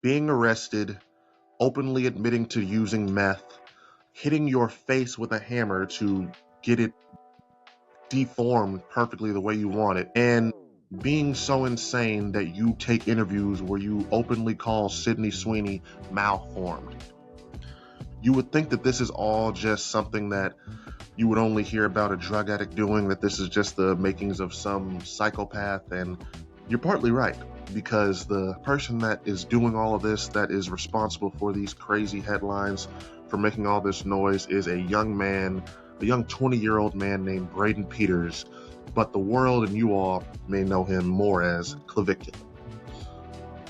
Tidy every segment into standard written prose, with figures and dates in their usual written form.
being arrested, openly admitting to using meth, hitting your face with a hammer to get it deformed perfectly the way you want it, and being so insane that you take interviews where you openly call Sydney Sweeney malformed. You would think that this is all just something that you would only hear about a drug addict doing, that this is just the makings of some psychopath, and you're partly right, because the person that is doing all of this, that is responsible for these crazy headlines, for making all this noise, is a young man, a young 20-year-old man named Braden Peters, but the world and you all may know him more as Clavicular.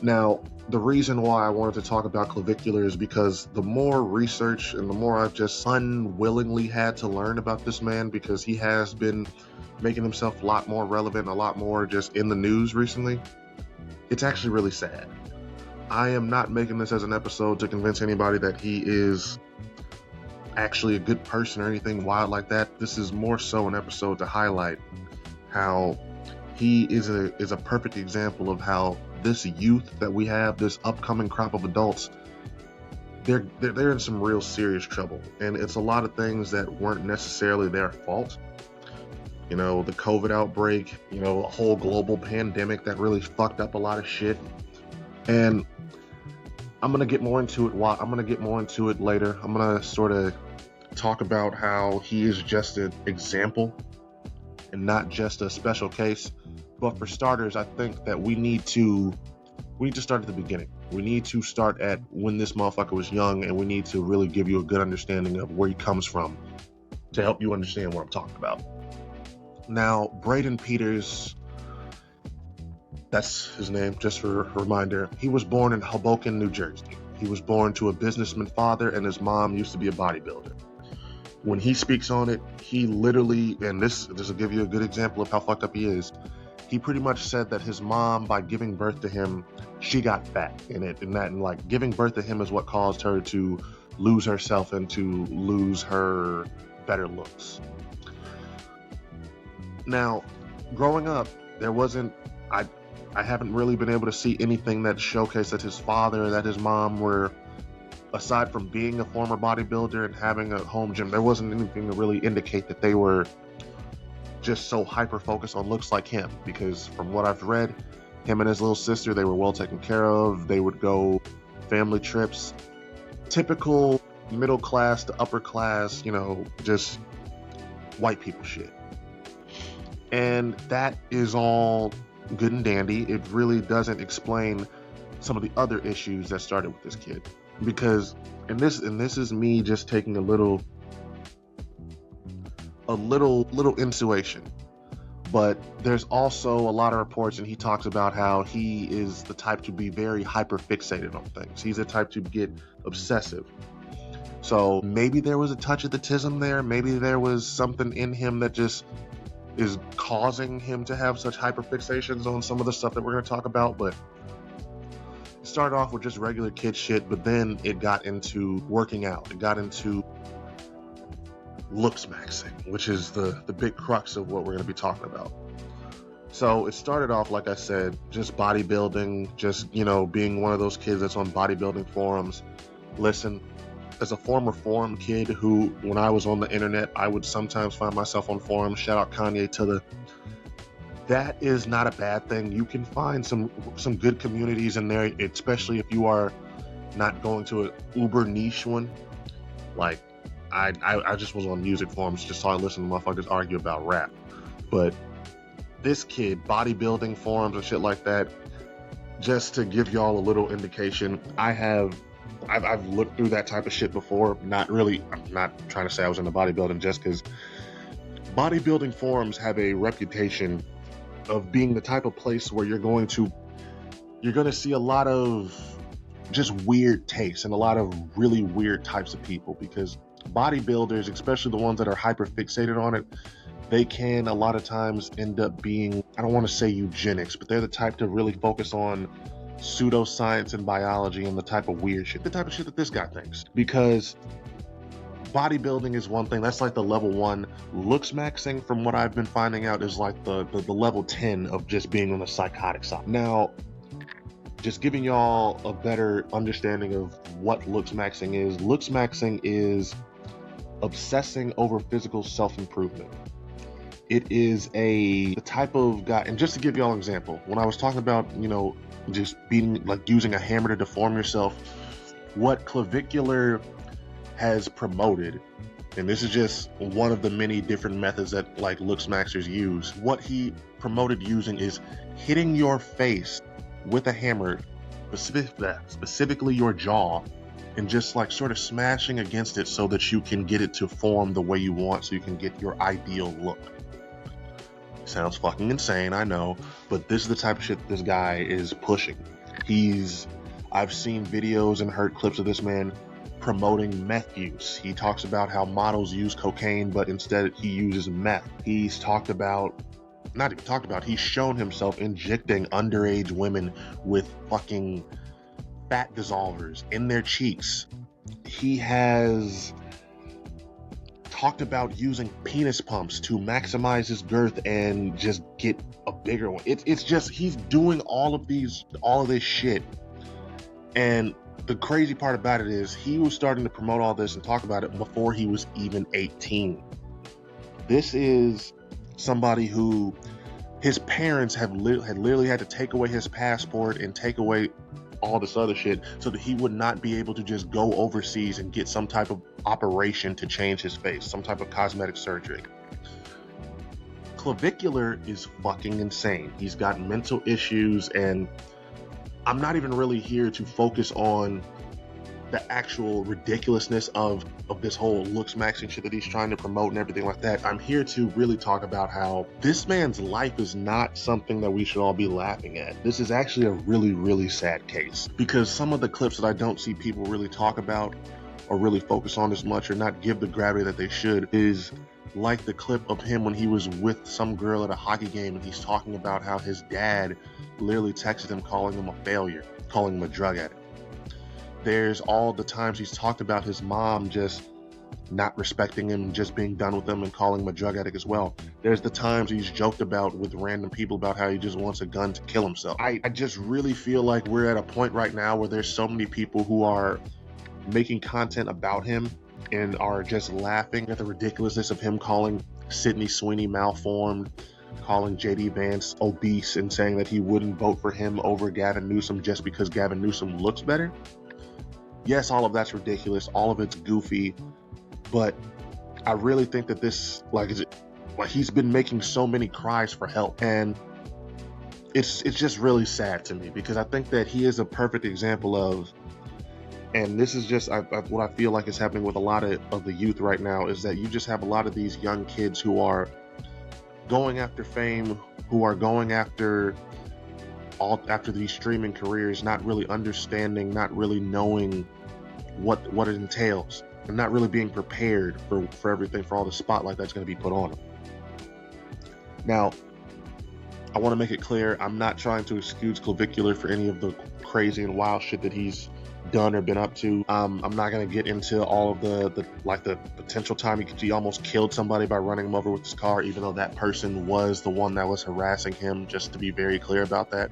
Now, the reason why I wanted to talk about Clavicular is because the more research and the more I've just unwillingly had to learn about this man, because he has been making himself a lot more relevant, a lot more just in the news recently, it's actually really sad. I am not making this as an episode to convince anybody that he is actually a good person or anything wild like that. This is more so an episode to highlight how he is a perfect example of how this youth that we have, this upcoming crop of adults, they're in some real serious trouble. And it's a lot of things that weren't necessarily their fault. You know, the COVID outbreak, you know, a whole global pandemic that really fucked up a lot of shit. And I'm going to get more into it later. I'm going to sort of talk about how he is just an example and not just a special case. But for starters, I think that we need to start at the beginning. We need to start at when this motherfucker was young, and we need to really give you a good understanding of where he comes from to help you understand what I'm talking about. Now, Braden Peters, that's his name, just for a reminder, he was born in Hoboken, New Jersey. He was born to a businessman father, and his mom used to be a bodybuilder. When he speaks on it, he literally, and this will give you a good example of how fucked up he is, he pretty much said that his mom, by giving birth to him, she got fat in it, and like giving birth to him is what caused her to lose herself and to lose her better looks. Now, growing up, there wasn't, I haven't really been able to see anything that showcased that his father, that his mom were, aside from being a former bodybuilder and having a home gym, there wasn't anything to really indicate that they were just so hyper-focused on looks like him. Because from what I've read, him and his little sister, they were well taken care of. They would go family trips. Typical middle class to upper class, you know, just white people shit. And that is all good and dandy. It really doesn't explain some of the other issues that started with this kid. Because, and this is me just taking a little intuition, but there's also a lot of reports, and he talks about how he is the type to be very hyper fixated on things. He's the type to get obsessive. So maybe there was a touch of autism there. Maybe there was something in him that just is causing him to have such hyperfixations on some of the stuff that we're going to talk about. But it started off with just regular kid shit, but then it got into working out. It got into looks maxing, which is the big crux of what we're going to be talking about. So it started off, like I said, just bodybuilding, just, you know, being one of those kids that's on bodybuilding forums. Listen, as a former forum kid who, when I was on the internet, I would sometimes find myself on forums. Shout out Kanye to the. That is not a bad thing. You can find some good communities in there, especially if you are not going to an uber niche one. Like, I just was on music forums, just saw I listened to motherfuckers argue about rap. But this kid, bodybuilding forums and shit like that, just to give y'all a little indication, I've looked through that type of shit before. Not really, I'm not trying to say I was into bodybuilding, just because bodybuilding forums have a reputation of being the type of place where you're going to see a lot of just weird tastes and a lot of really weird types of people, because bodybuilders, especially the ones that are hyper fixated on it, they can a lot of times end up being, I don't want to say eugenics, but they're the type to really focus on pseudoscience and biology and the type of weird shit, the type of shit that this guy thinks. Because bodybuilding is one thing, that's like the level 1. Looks maxing, from what I've been finding out, is like the level 10 of just being on the psychotic side. Now, just giving y'all a better understanding of what looks maxing is. Looks maxing is obsessing over physical self-improvement. It is the type of guy, and just to give y'all an example, when I was talking about, just beating, like using a hammer to deform yourself, what clavicular has promoted, and this is just one of the many different methods that like looks maxers use, what he promoted using is hitting your face with a hammer, specifically your jaw, and just like sort of smashing against it so that you can get it to form the way you want, so you can get your ideal look. Sounds fucking insane, I know, but this is the type of shit that this guy is pushing. I've seen videos and heard clips of this man promoting meth use. He talks about how models use cocaine, but instead he uses meth. He's shown himself injecting underage women with fucking fat dissolvers in their cheeks. He has talked about using penis pumps to maximize his girth and just get a bigger one. It's just, he's doing all of this shit. And the crazy part about it is he was starting to promote all this and talk about it before he was even 18. This is somebody who his parents had literally had to take away his passport and take away all this other shit so that he would not be able to just go overseas and get some type of operation to change his face, some type of cosmetic surgery. Clavicular is fucking insane. He's got mental issues, and I'm not even really here to focus on the actual ridiculousness of this whole looks maxing shit that he's trying to promote and everything like that. I'm here to really talk about how this man's life is not something that we should all be laughing at. This is actually a really, really sad case, because some of the clips that I don't see people really talk about or really focus on as much, or not give the gravity that they should, is like the clip of him when he was with some girl at a hockey game and he's talking about how his dad literally texted him calling him a failure, calling him a drug addict. There's all the times he's talked about his mom just not respecting him and just being done with him and calling him a drug addict as well. There's the times he's joked about with random people about how he just wants a gun to kill himself. I just really feel like we're at a point right now where there's so many people who are making content about him and are just laughing at the ridiculousness of him calling Sydney Sweeney malformed, calling JD Vance obese, and saying that he wouldn't vote for him over Gavin Newsom just because Gavin Newsom looks better. Yes, all of that's ridiculous, all of it's goofy, but I really think that this, he's been making so many cries for help, and it's just really sad to me, because I think that he is a perfect example of, and this is just what I feel like is happening with a lot of the youth right now, is that you just have a lot of these young kids who are going after fame, who are going after these streaming careers, not really understanding, not really knowing what it entails, and not really being prepared for everything, for all the spotlight that's going to be put on them. Now, I want to make it clear, I'm not trying to excuse Clavicular for any of the crazy and wild shit that he's done or been up to. I'm not going to get into all of the potential time he almost killed somebody by running him over with his car, even though that person was the one that was harassing him, just to be very clear about that.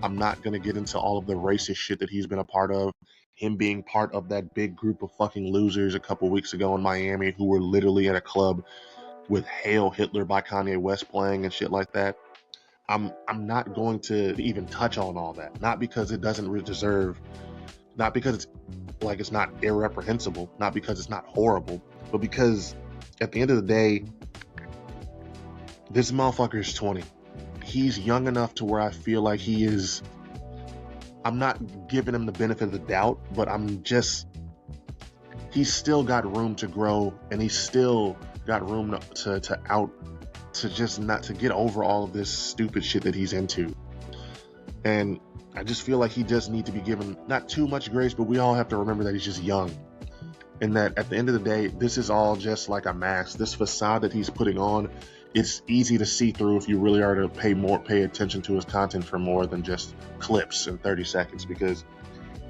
I'm not going to get into all of the racist shit that he's been a part of, him being part of that big group of fucking losers a couple weeks ago in Miami who were literally at a club with Hail Hitler by Kanye West playing and shit like that. I'm not going to even touch on all that, not because it doesn't deserve, not because it's not irreprehensible, not because it's not horrible, but because at the end of the day, this motherfucker is 20. He's young enough to where I feel like I'm not giving him the benefit of the doubt, but he's still got room to grow, and he's still got room to get over all of this stupid shit that he's into. And I just feel like he does need to be given not too much grace, but we all have to remember that he's just young, and that at the end of the day, this is all just like a mask. This facade that he's putting on, it's easy to see through if you really are to pay attention to his content for more than just clips in 30 seconds. Because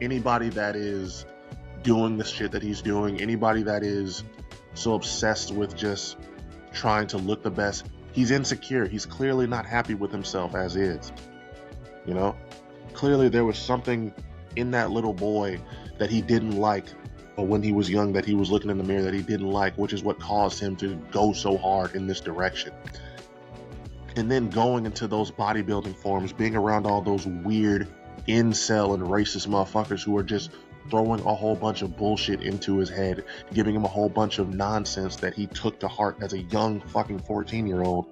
anybody that is doing the shit that he's doing, anybody that is so obsessed with just trying to look the best, he's insecure. He's clearly not happy with himself as is, Clearly there was something in that little boy that he didn't like, or when he was young that he was looking in the mirror that he didn't like, which is what caused him to go so hard in this direction. And then going into those bodybuilding forums, being around all those weird incel and racist motherfuckers who are just throwing a whole bunch of bullshit into his head, giving him a whole bunch of nonsense that he took to heart as a young fucking 14-year-old.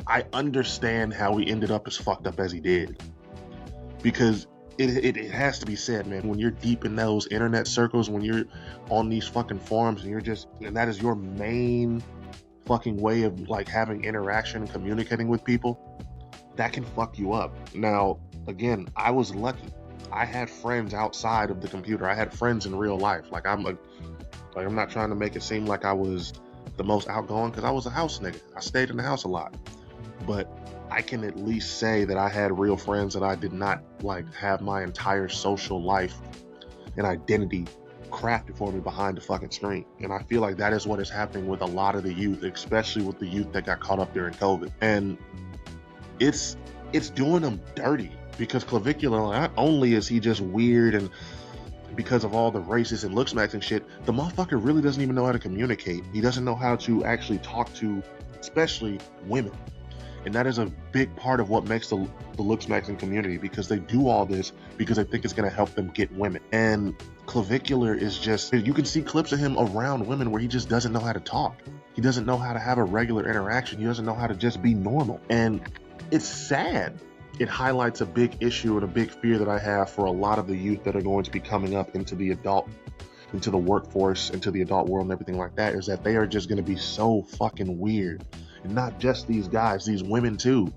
I understand how he ended up as fucked up as he did. Because it has to be said, man, when you're deep in those internet circles, when you're on these fucking forums and that is your main fucking way of like having interaction and communicating with people, that can fuck you up. Now, again, I was lucky. I had friends outside of the computer. I had friends in real life. Like I'm not trying to make it seem like I was the most outgoing, because I was a house nigga. I stayed in the house a lot. But I can at least say that I had real friends, that I did not like have my entire social life and identity crafted for me behind the fucking screen. And I feel like that is what is happening with a lot of the youth, especially with the youth that got caught up during COVID. And it's doing them dirty, because clavicular, not only is he just weird and because of all the racist and looks maxing shit, the motherfucker really doesn't even know how to communicate. He doesn't know how to actually talk to, especially women. And that is a big part of what makes the looks maxing community, because they do all this because they think it's going to help them get women. And clavicular is just, you can see clips of him around women where he just doesn't know how to talk. He doesn't know how to have a regular interaction. He doesn't know how to just be normal. And it's sad. It highlights a big issue and a big fear that I have for a lot of the youth that are going to be coming up into the workforce, into the adult world and everything like that, is that they are just going to be so fucking weird. And not just these guys, these women too.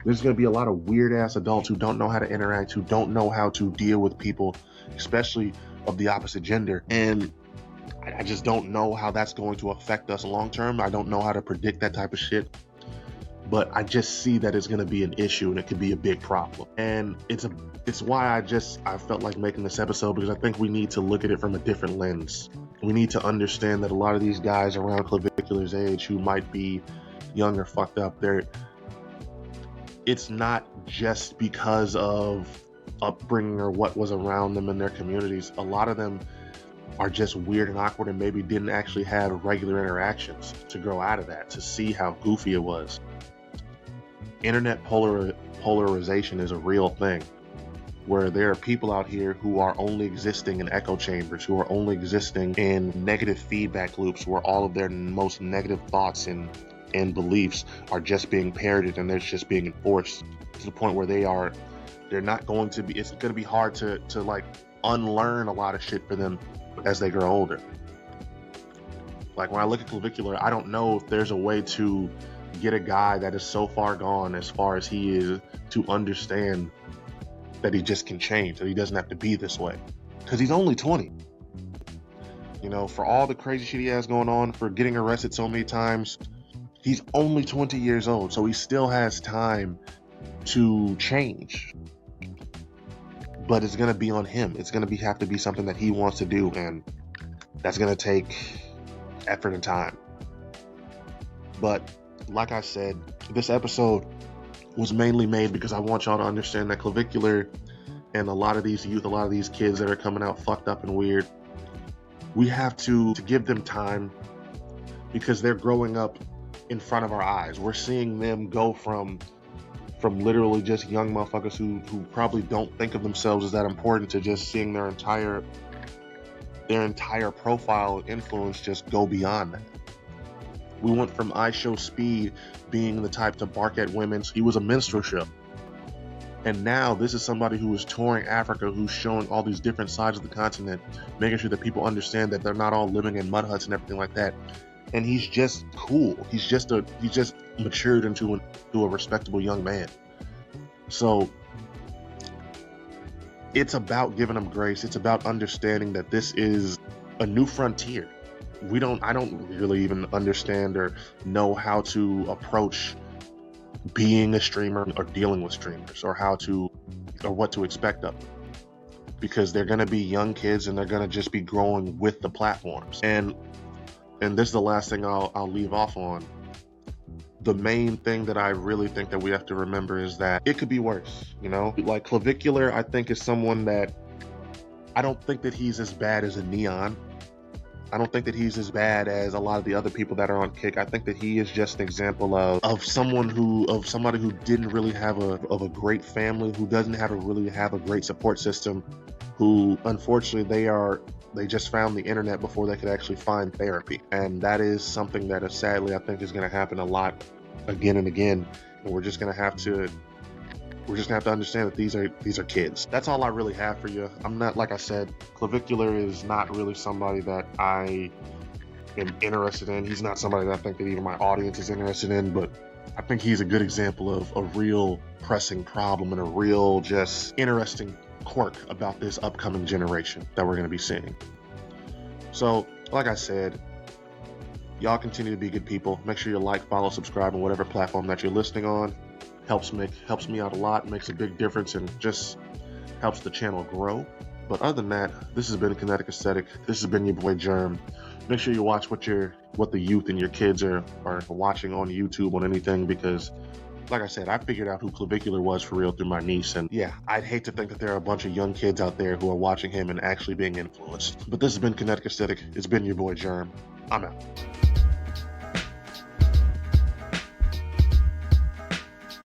There's going to be a lot of weird ass adults who don't know how to interact, who don't know how to deal with people, especially of the opposite gender. And I just don't know how that's going to affect us long term. I don't know how to predict that type of shit. But I just see that it's going to be an issue, and it could be a big problem. And it's why I felt like making this episode, because I think we need to look at it from a different lens. We need to understand that a lot of these guys around clavicular's age who might be young or fucked up, it's not just because of upbringing or what was around them in their communities. A lot of them are just weird and awkward and maybe didn't actually have regular interactions to grow out of that, to see how goofy it was. Internet polarization is a real thing, where there are people out here who are only existing in echo chambers, who are only existing in negative feedback loops, where all of their most negative thoughts and beliefs are just being parroted and they're just being enforced to the point where they're not going to be, it's going to be hard to like unlearn a lot of shit for them as they grow older. Like when I look at clavicular, I don't know if there's a way to get a guy that is so far gone as far as he is to understand that he just can change, that he doesn't have to be this way, because he's only 20. You know, for all the crazy shit he has going on, for getting arrested so many times, he's only 20 years old, so he still has time to change. But it's gonna be on him. It's gonna have to be something that he wants to do, and that's gonna take effort and time. But like I said, this episode was mainly made because I want y'all to understand that clavicular and a lot of these youth, a lot of these kids that are coming out fucked up and weird, we have to give them time, because they're growing up in front of our eyes. We're seeing them go from literally just young motherfuckers who probably don't think of themselves as that important, to just seeing their entire profile and influence just go beyond that. We went from I Show Speed being the type to bark at women. So he was a minstrel. And now this is somebody who is touring Africa, who's showing all these different sides of the continent, making sure that people understand that they're not all living in mud huts and everything like that. And he's just cool. He's just matured into a respectable young man. So it's about giving him grace. It's about understanding that this is a new frontier. I don't really even understand or know how to approach being a streamer or dealing with streamers, or what to expect of them, because they're going to be young kids and they're going to just be growing with the platforms. And this is the last thing I'll leave off on. the main thing that I really think that we have to remember is that it could be worse, you know? Like clavicular, I think, is someone that I don't think that he's as bad as a Neon. I don't think that he's as bad as a lot of the other people that are on Kick. I think that he is just an example of somebody who didn't really have a great family, who doesn't really have a great support system, who unfortunately they just found the internet before they could actually find therapy. And that is something that sadly I think is going to happen a lot again and again. And we're just going to have to understand that these are kids. That's all I really have for you. I'm not, like I said, clavicular is not really somebody that I am interested in. He's not somebody that I think that even my audience is interested in, but I think he's a good example of a real pressing problem and a real just interesting quirk about this upcoming generation that we're going to be seeing. So, like I said, y'all continue to be good people. Make sure you like, follow, subscribe on whatever platform that you're listening on. Helps me out a lot, makes a big difference, and just helps the channel grow. But other than that, this has been Kinetic Aesthetic. This has been your boy Jerm. Make sure you watch what the youth and your kids are watching on YouTube on anything, because like I said, I figured out who clavicular was for real through my niece, and yeah, I'd hate to think that there are a bunch of young kids out there who are watching him and actually being influenced. But this has been Kinetic Aesthetic. It's been your boy Jerm. I'm out.